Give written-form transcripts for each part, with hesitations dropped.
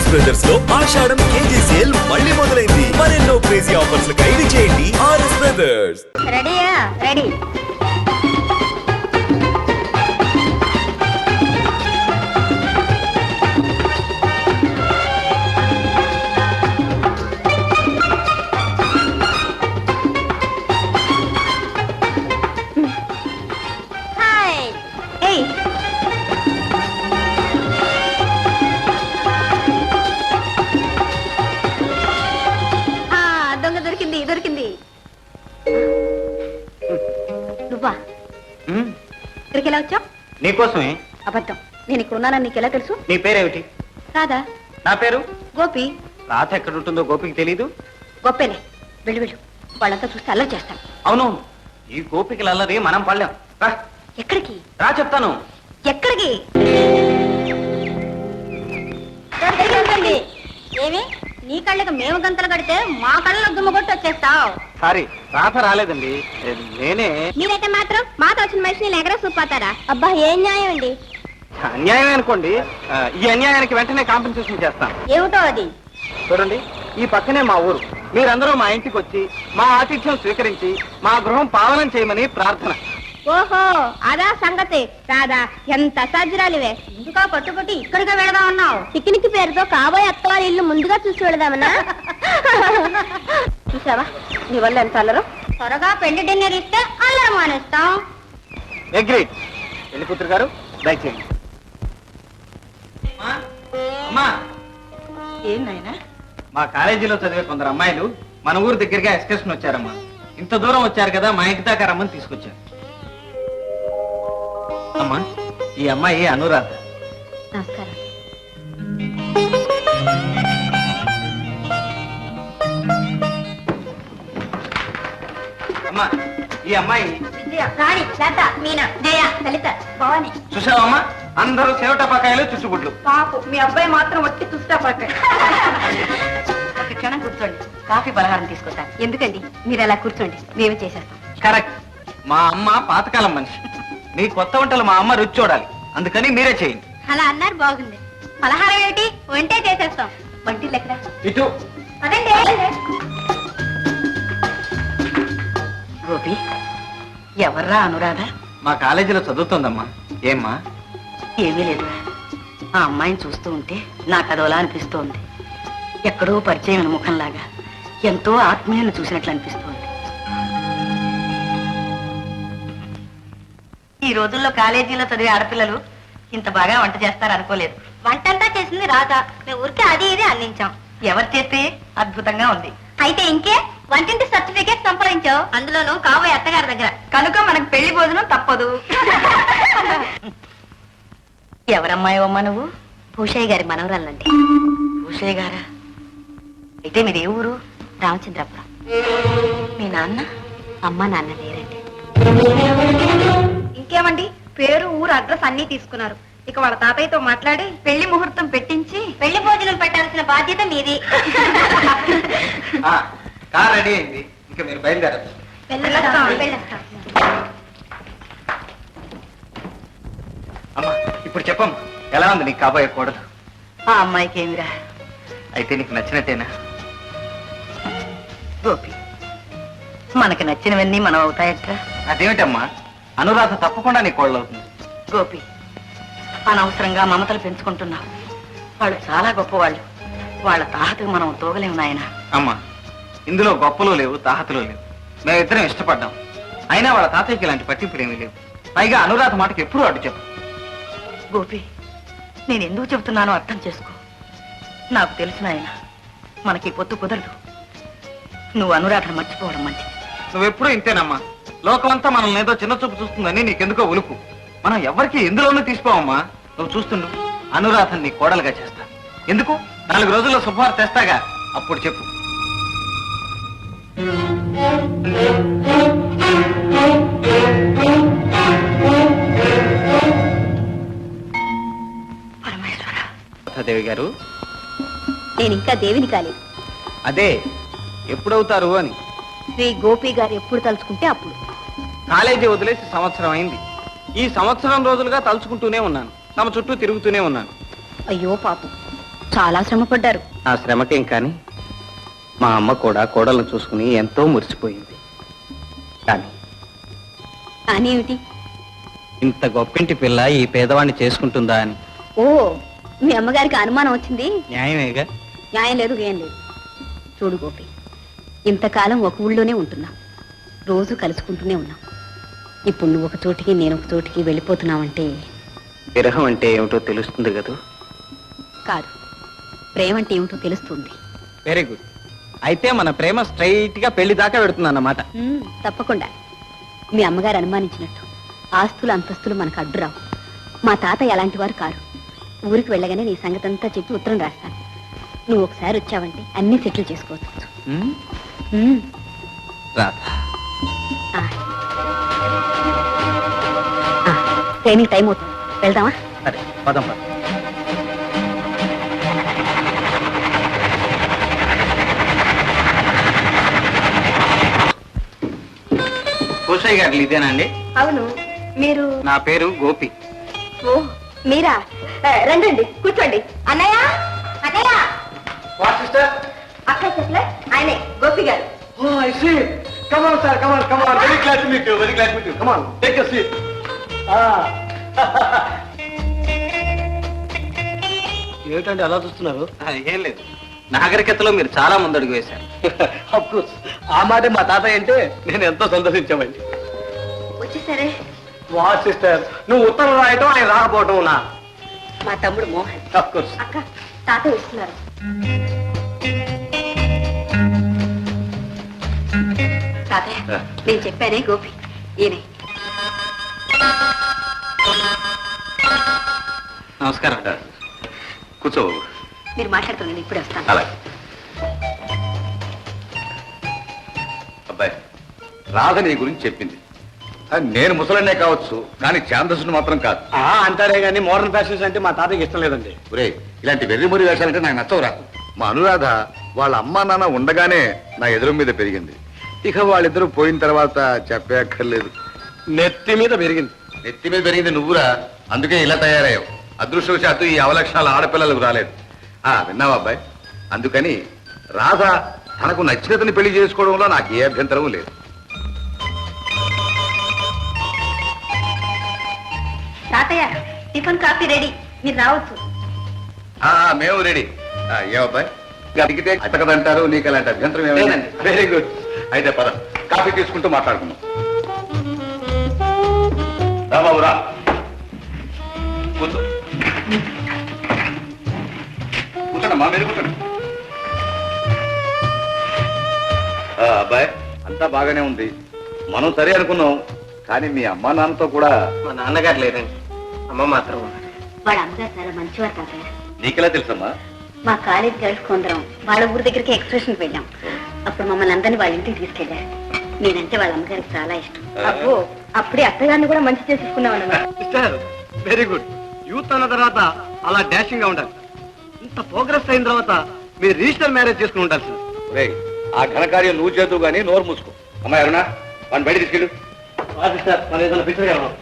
RS brothers లో ఆషాఢం KG sale మళ్ళీ మొదలైంది. మరెన్నో క్రేజీ ఆఫర్స్ ఖైదీ చేయండి ఆర్ఎస్ బ్రదర్స్. రెడీయా? రెడీ. ఇక్కడికి ఎలా వచ్చావు? నీకోసమే. అబద్ధం. నేను ఇక్కడ ఉన్నానని నీకు ఎలా తెలుసు? నీ పేరేమిటి? రాధా. నా పేరు గోపి. రాధ ఎక్కడ ఉంటుందో గోపికి తెలీదు. గొప్పేలే, వెళ్ళు వెళ్ళు. వాళ్ళంతా చూస్తే అల్లరి చేస్తాను. అవును, ఈ గోపికలు అల్లరి మనం పడలేం. రా. ఎక్కడికి రా చెప్తాను. ఎక్కడికి? ఏమి నీ కళ్ళకి మేము గంతలు కడితే మా కళ్ళలో దుమ్మ కొట్టి వచ్చేస్తావు. సారీ, రాధ రాలేదండి, నేనే. మీరైతే మాత్రం మాతో వచ్చిన మనిషిని ఎగర చూపాతారా? అబ్బా ఏం న్యాయం అండి. అన్యాయం అనుకోండి. ఈ అన్యాయానికి వెంటనే కాంపెన్సేషన్ చేస్తాను. ఏమిటో అది? చూడండి, ఈ పక్కనే మా ఊరు. మీరందరూ మా ఇంటికి వచ్చి మా ఆతిథ్యం స్వీకరించి మా గృహం పావనం చేయమని ప్రార్థన. ఓహో, అదా సంగతి. రాదా, ఎంత అసాధ్యురాలివే. ముందుగా పట్టుబట్టి ఇక్కడికే వెళదా ఉన్నావు. పిక్నిక్ పేరుతో కాబోయే అత్తవారి ఇల్లు ముందుగా చూసి వెళదామన్నా? చూసావా నీ వల్ల ఎంత అల్లరు. త్వరగా పెళ్లి డిన్నర్ ఇస్తే అల్లరి మానేస్తాం. అగ్రీ. పెళ్లి కూతురు గారు దయచేయండి. ఏం నాయనా? మా కాలేజీలో చదివే కొందరు అమ్మాయిలు మన ఊరు దగ్గరగా ఎక్స్కర్షన్ వచ్చారమ్మా. ఇంత దూరం వచ్చారు కదా, మా ఇంటి దాకా రమ్మని తీసుకొచ్చారు. అమ్మా, ఈ అమ్మాయి అనురాధ. నమస్కారం. అమ్మా, ఈ అమ్మాయి విజయ, రాణి, లత, మీనా, జయ, లలిత, భవాని. చూసావమ్మా, అందరూ సేవటపాకాయలు చుచ్చుబుడ్లు. పాపు మీ అబ్బాయి మాత్రం వచ్చి చూస్తా పక్క. ఒక క్షణం కూర్చోండి, కాఫీ పలహారం తీసుకొస్తాను. ఎందుకండి మీరు అలా కూర్చోండి, మేము చేసేస్తాం. కరెక్ట్. మా అమ్మ పాతకాలం మనిషి. మీ కొత్త వంటలు మా అమ్మ రుచి చూడాలి, అందుకని మీరే చేయండి. అలా అన్నారు, బాగుంది. పలహారం ఏమిటి? వంటే చేసేస్తాం. వంటిల్లు ఎక్కడ? ఇటు. అదండి. గోపి, ఎవర్రా అనురాధ? మా కాలేజీలో చదువుతుందమ్మా. ఏమ్మా? ఏమీ లేదు. ఆ అమ్మాయిని చూస్తూ ఉంటే నాకు అదోలా అనిపిస్తోంది. ఎక్కడో పరిచయం ముఖంలాగా, ఎంతో ఆత్మీయాన్ని చూసినట్లు అనిపిస్తోంది. ఈ రోజుల్లో కాలేజీలో చదివే ఆడపిల్లలు ఇంత బాగా వంట చేస్తారు అనుకోలేదు. వంటంతా చేసింది రాధా. మేము ఊరికే అది ఇది అందించాం. ఎవరు చేస్తే అద్భుతంగా ఉంది. అయితే ఇంకే వంటింటి సర్టిఫికేట్ సంపాదించావు, అందులోనూ కాబోయే అత్తగారి దగ్గర. కనుక మనకు పెళ్లి భోజనం తప్పదు. ఎవరమ్మాయమ్మా నువ్వు? భూషయ్య గారి మనవరాలండి. భూషయ్య గారా? అయితే మీది ఏ ఊరు? రామచంద్రపురం. మీ నాన్న? అమ్మ నాన్న లేరండి. ఇంకేమండి, పేరు ఊరు అడ్రస్ అన్ని తీసుకున్నారు. ఇక వాళ్ళ తాతయ్యతో మాట్లాడి పెళ్లి ముహూర్తం పెట్టించి పెళ్లి భోజనం పెట్టాల్సిన బాధ్యత మీది. కార్ రెడీ అయింది, ఇంకా మీరు బయలుదేరచ్చు. అమ్మా, ఇప్పుడు చెప్పమ్మా, ఎలా ఉంది నీకు కాబోయే కోడలు? ఆ అమ్మాయికి ఏమిరా? అయితే నీకు నచ్చినట్టేనా? గోపి, మనకి నచ్చినవన్నీ మనం అవుతాయట్రా? అదేమిటమ్మా, అనురాధ తప్పకుండా నీ కోడలు అవుతుంది. గోపి, అనవసరంగా మమతలు పెంచుకుంటున్నావు. వాళ్ళు చాలా గొప్పవాళ్ళు. వాళ్ళ తాహతకు మనం తోగలేము నాయన. అమ్మా, ఇందులో గొప్పలు లేవు, తాహతులు లేవు. మేమిద్దరం ఇష్టపడ్డాం. అయినా వాళ్ళ తాతయ్యకి ఇలాంటి పట్టింపులు ఏమీ లేవు. పైగా అనురాధ మాటకి ఎప్పుడూ అడ్డు చెప్పు. గోపి, నేను ఎందుకు చెబుతున్నానో అర్థం చేసుకో. నాకు తెలిసిన ఆయన మనకి పొత్తు కుదరదు. నువ్వు అనురాధను మర్చిపోవడం మంచిది. నువ్వెప్పుడూ ఇంతేనమ్మా. లోకమంతా మనల్ని ఏదో చిన్న చూపు చూస్తుందని నీకెందుకో ఉలుపు. మనం ఎవరికి ఎందులోనూ తీసుకోవమ్మా. నువ్వు చూస్తుండు, అనురాధని నీ కోడలుగా చేస్తా. ఎందుకు? 4 రోజుల్లో శుభవార్త తెస్తాగా, అప్పుడు చెప్పు. పరమేశ్వర. దేవి గారు, నేను ఇంకా దేవిని కాలేదు. అదే ఎప్పుడవుతారు అని. శ్రీ గోపి గారు ఎప్పుడు తలుచుకుంటే అప్పుడు. కాలేజీ వదిలేసి సంవత్సరం అయింది. ఈ సంవత్సరం రోజులుగా తలుచుకుంటూనే ఉన్నాను. తమ చుట్టూ తిరుగుతూనే ఉన్నాను. అయ్యో పాపం, చాలా శ్రమ పడ్డారు. ఆ శ్రమకేం కానీ మా అమ్మ కూడా కోడలను చూసుకుని ఎంతో మురిసిపోయింది. కానీ అని ఏమిటి? ఇంత గొప్పింటి పిల్ల ఈ పేదవాణ్ణి చేసుకుంటుందా అని. ఓ, మీ అమ్మగారికి అనుమానం వచ్చింది. న్యాయమేగా. న్యాయం లేదు, ఏం లేదు. చూడు గోపి, ఇంతకాలం ఒక ఊళ్ళోనే ఉంటున్నాం, రోజు కలుసుకుంటూనే ఉన్నాం. ఇప్పుడు నువ్వు ఒక చోటికి నేను ఒక చోటికి వెళ్ళిపోతున్నావంటే విరహం అంటే ఏమిటో తెలుస్తుంది కదా. కాదు, ప్రేమ అంటే ఏమిటో తెలుస్తుంది. Very good. అయితే మన ప్రేమ స్ట్రైట్ గా పెళ్లి దాకా పెడుతుంది అన్నమాట. తప్పకుండా. మీ అమ్మగారు అనుమానించినట్టు ఆస్తులు అంతస్తులు మనకు అడ్డురావు. మా తాతయ్య అలాంటి వారు కారు. ఊరికి వెళ్ళగానే నీ సంగతి అంతా చెప్పి ఉత్తరం రాస్తాను. నువ్వు ఒకసారి వచ్చావంటే అన్ని సెటిల్ చేసుకోవచ్చు. రాధా, ట్రైనింగ్ టైం అవుతుంది, వెళ్దామా? సరే పదం పద. కోసయ్య గారు ఇదేనండి? అవును. మీరు? నా పేరు గోపి. ఓ, మీరా? రండి, కూర్చోండి. అన్నయ్య, అన్నయ్య. అక్క చెప్పలే, ఆయనే గోపి గారు. ఏమిటండి అలా చూస్తున్నారు? ఏం లేదు, నాగరికతలో మీరు చాలా ముందడుగు వేశారు. ఆ మాట మా తాతయ్య అంటే నేను ఎంతో సంతోషించామండి. వచ్చేసరే. వా సిస్టర్, నువ్వు ఉత్తరం రాయటం ఆయన రాకపోవటం నా. మా తమ్ముడు మోహన్. అక్క, తాత ఇస్తున్నారు. తాతయ్య, నేను చెప్పానే గోపి, ఈయనే. నమస్కారం. కూర్చో. మీరు మాట్లాడుతున్నాను, ఇప్పుడే వస్తాను. అలాగే. అబ్బాయి, రాధ నీ గురించి చెప్పింది. నేను ముసలనే కావచ్చు, కానీ ఛాందస్సును మాత్రం కాదు. అంటారే గానీ మోడర్న్ ఫ్యాషన్స్ అంటే మా తాతయ్యకి ఇష్టం లేదండి. ఒరే, ఇలాంటి వెర్రిమొరి వేషాలంటే నాకు నచ్చవురా. మా అనురాధ వాళ్ళ అమ్మా నాన్న ఉండగానే నా ఎదురు మీద పెరిగింది. ఇక వాళ్ళిద్దరూ పోయిన తర్వాత చెప్పక్కర్లేదు. నెత్తి మీద పెరిగింది. నెత్తి మీద పెరిగింది నువ్వురా, అందుకే ఇలా తయారయ్యావు. అదృష్టవశాత్తు ఈ అవలక్షణాలు ఆడపిల్లలకు రాలేదు. విన్నావా అబ్బాయి? అందుకని రాధ తనకు నచ్చినతని పెళ్లి చేసుకోవడంలో నాకు ఏ అభ్యంతరము లేదు. తాతయ్య, టిఫిన్ కాఫీ రెడీ, మీరు రావచ్చు. మేము రెడీ. ఏమబ్బాయి, అడిగితే అతకదంటారు, నీకు అలాంటి అభ్యంతరం ఏమైనా? Very good. అయితే పద, కాఫీ తీసుకుంటూ మాట్లాడుకున్నాం. రా బాబు, రా కూర్చో. కూర్చోండమ్మా, మీరు కూర్చోండి. అబ్బాయి, అంతా బాగానే ఉంది. మనం సరే అనుకున్నాం, కానీ మీ అమ్మా నాన్నతో కూడా. మా నాన్నగారు లేరండి, అమ్మ మాత్రం. వాళ్ళ అమ్మగారు చాలా మంచివారు తాతయ్య. నీకెలా తెలుసమ్మా? మా కాలేజ్ గర్ల్స్ కొందరం వాళ్ళ ఊరి దగ్గరికి ఎక్స్కర్షన్ వెళ్ళాం. అప్పుడు మమ్మల్ని అందరినీ వాళ్ళ ఇంటికి తీసుకెళ్లారు. నేనంటే వాళ్ళ అమ్మగారికి చాలా ఇష్టం. అప్పుడు అప్పుడే అత్తగారిని కూడా మంచి చేసుకున్నాం అన్నమాట. Very good. యూత్ అన్న తర్వాత అలా డాషింగ్ గా ఉండాలి. ఇంత ప్రోగ్రెస్ అయిన తర్వాత మీరు రిజిస్టర్ మ్యారేజ్ చేసుకుని ఉండాలి సార్. రే, ఆ ఘనకార్యం నువ్వు చేద్దు గానీ నోరు మూసుకో. అమ్మాయి అరుణా, వాడిని బయట తీసుకెళ్ళు.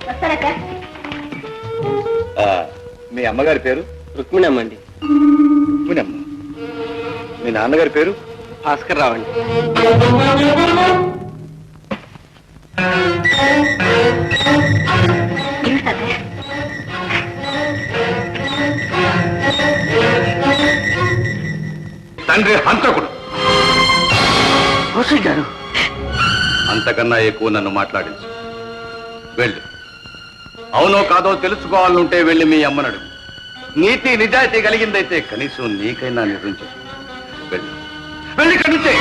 వస్తారక్క. మీ అమ్మగారి పేరు? రుక్మిణమ్మ అండి. రుక్మిణమ్మ. మీ నాన్నగారి పేరు? భాస్కర్ రావు అండి. తండ్రి హంతకుడు. గారు, అంతకన్నా ఎక్కువ నన్ను మాట్లాడించు. వెళ్ళు. అవునో కాదో తెలుసుకోవాలంటే వెళ్ళి మీ అమ్మనడు. నీతి నిజాయితీ కలిగిందైతే కనీసం నీకైనా నిజం చెప్పు. వెళ్ళు, వెళ్ళి ఇక్కడి నుంచే.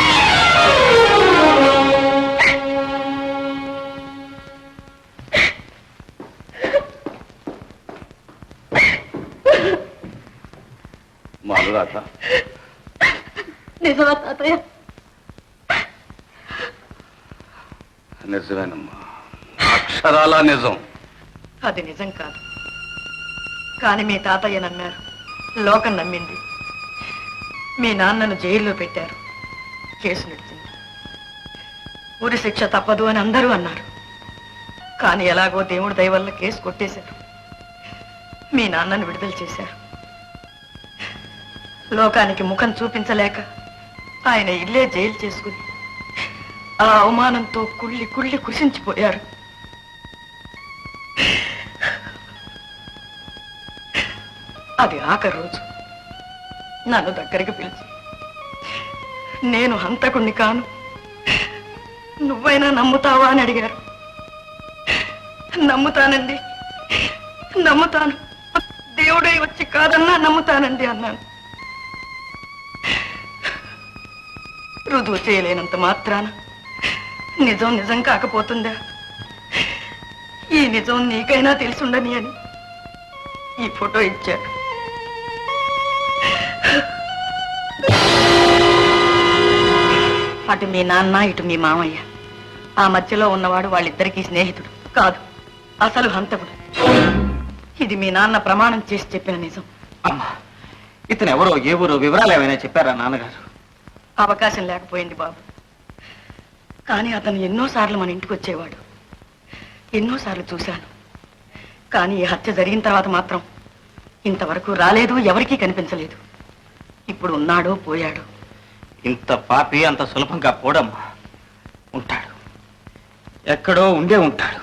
మా అనురాధ. నిజమా తాతయ్య? నిజమేనమ్మా, అక్షరాలా నిజం. అది నిజం కాదు, కానీ మీ తాతయ్య నమ్మారు, లోకం నమ్మింది. మీ నాన్నను జైల్లో పెట్టారు, కేసు నడిచింది. ఉరి శిక్ష తప్పదు అని అందరూ అన్నారు. కానీ ఎలాగో దేవుడి దయ వల్ల కేసు కొట్టేశారు. మీ నాన్నను విడుదల చేశారు. లోకానికి ముఖం చూపించలేక ఆయన ఇల్లే జైలు చేసుకుని ఆ అవమానంతో కుళ్ళి కుళ్ళి కృషించిపోయారు. అది ఆఖరి రోజు నన్ను దగ్గరికి పిలిచి, నేను హంతకుణ్ణి కాను, నువ్వైనా నమ్ముతావా అని అడిగారు. నమ్ముతానండి, నమ్ముతాను, దేవుడే వచ్చి కాదన్నా నమ్ముతానండి అన్నాను. రుజువు చేయలేనంత మాత్రాన నిజం నిజం కాకపోతుందా? ఈ నిజం నీకైనా తెలుసుండని అని ఈ ఫోటో ఇచ్చారు. అటు మీ నాన్న, ఇటు మీ మామయ్య. ఆ మధ్యలో ఉన్నవాడు వాళ్ళిద్దరికీ స్నేహితుడు కాదు, అసలు హంతకుడు. ఇది మీ నాన్న ప్రమాణం చేసి చెప్పిన నిజం. అమ్మా, ఇతను ఎవరో ఏ ఊరో వివరాలు ఏమైనా చెప్పారా నాన్నగారు? అవకాశం లేకపోయింది బాబు. కానీ అతను ఎన్నోసార్లు మన ఇంటికి వచ్చేవాడు, ఎన్నోసార్లు చూశాను. కానీ ఈ హత్య జరిగిన తర్వాత మాత్రం ఇంతవరకు రాలేదు, ఎవరికీ కనిపించలేదు. ఇప్పుడు ఉన్నాడో పోయాడో. ఇంత పాపి అంత సులభంగా పోడమ్మా. ఉంటాడు, ఎక్కడో ఉండే ఉంటాడు.